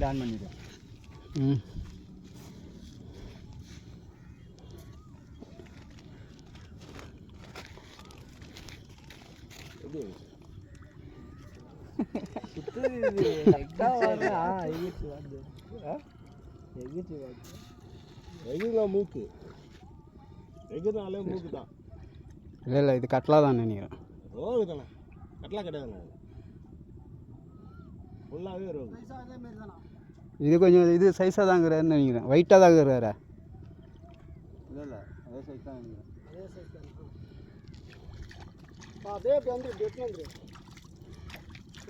On பண்ணிட்டேன். மூக்கு எகுனாலே மூக்கு தான். இல்லை இல்லை, இது கட்லா தான் நினைக்கிறேன். ரோகு தானே, கட்லா கிடையாது, ஃபுல்லாகவே ரோகு. இது கொஞ்சம் இது சைஸாக தாங்கிறாருன்னு நினைக்கிறேன், ஒயிட்டாக தான் இருக்கிறாரு. இல்லை இல்லை, அதே சைஸ் தான் நினைக்கிறேன். அதே சைஸ் தான். அப்படியே இப்படி வந்து இப்படி எடுத்துன்னு வந்துடு.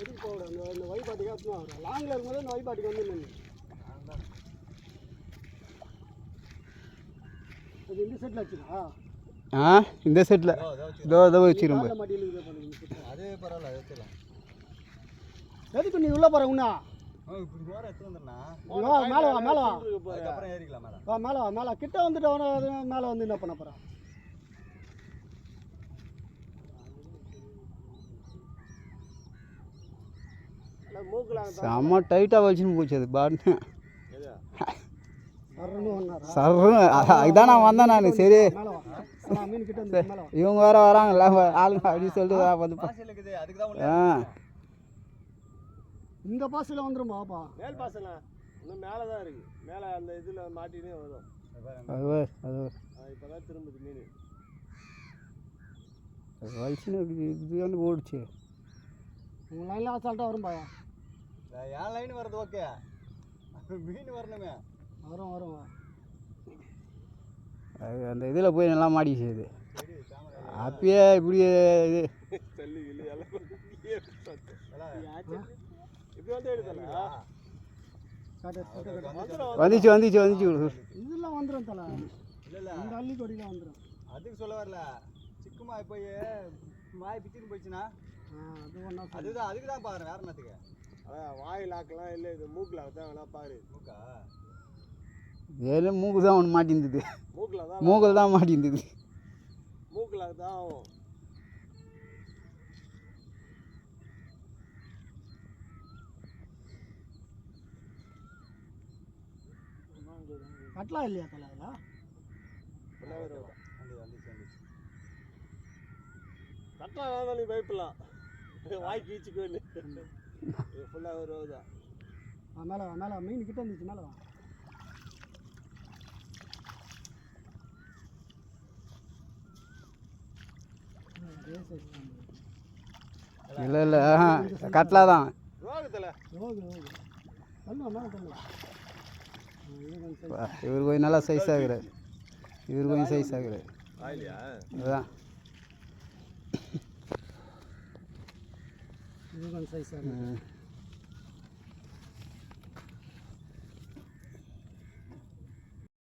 எதுக்கு போகக்கூடாது, அந்த வைபாட்டிக்கு எடுத்துன்னு வரும். லாங்கில் இருக்கும்போது அந்த வைபாட்டிக்கு வந்து நின்று இது இந்த செட்டில் வச்சுக்கா. இந்த செட்டில் இதோ வச்சுருங்க. அதே பரவாயில்ல, எடுத்துக்கலாம். எதுக்கு நீ உள்ளே போகிற உண்ணா? இப்படி போகிற எடுத்து வந்துடுண்ணா. மேலே வா, மேலே வா, அதுக்கப்புறம் ஏறிக்கலாம் மேலே. வா மேலே வா, மேலே கிட்ட வந்துட்டு மேலே வந்து என்ன பண்ண போகிறான்? செம்ம டைட்டாக வச்சுன்னு போச்சு அது பாட்டு. இதுதான் நான் வந்தேன் நான். சரி இவங்க வேற வராங்கல்ல ஆளுங்க அப்படின்னு சொல்லிட்டு வந்து இந்த பாசில் வந்துடும் பாப்பா. மேல் பாசல இன்னும் மேலே தான் இருக்குது. மேலே அந்த இதில் மாட்டினே வரும். இப்போ தான் திரும்புது மீன். வயசுன்னு இது வந்து ஓடிச்சு. உங்கள் லைனில் அசால்ட்டாக வரும் பாயா. என் லைன் வருது, ஓகே. மீன் வரணுமே. வரும் வரும். அது அந்த இதில் போய் நல்லா மாடிச்சு. இது அப்பயே இப்படி இது வந்துச்சு வந்துச்சு வந்துச்சு. இதெல்லாம் வந்துடும் தலை. இல்லை இந்த அள்ளி கொடிலாம் வந்துடும். அதுக்கு சொல்ல வரல, சிக்குமாய் போய் மாய் பிச்சுன்னு போயிடுச்சுன்னா அது ஒன்றா அதுதான் அதுக்கு தான் பாரு. வேற என்னத்துக்கு? அதான் வாய் லாக்கெல்லாம் இல்லை, இது மூக்கு லாக் தான் வேணா பாரு. மூக்கா வேலை மூக்கு தான் ஒன்று மாட்டிருந்தது. மூக்கில் தான் மூக்கில் தான் மாட்டிருந்தது. மூக்கு லாக் தான் ஆகும். கட்டலாம் இல்லையா தலை? கட்டலாம் வேணாம், நீ பயப்படலாம். வாய் கீச்சுக்கோன்னு ஃபுல்லாக ஒரு ரோதா. மேலே வா, மேலே மீன் கிட்ட இருந்துச்சு, மேலே வா. இல்லை இல்லை, கட்லா தான். ரோகத்தில் ரோகு ரோகு தள்ளுவா, மேலே தள்ளுவா. இவர் கொஞ்சம் நல்லா சைஸ் ஆகுறாரு. இவர் கொஞ்சம் சைஸ் ஆகுறாரு. அதுதான் இது கொஞ்சம் சைஸ் ஆகுது.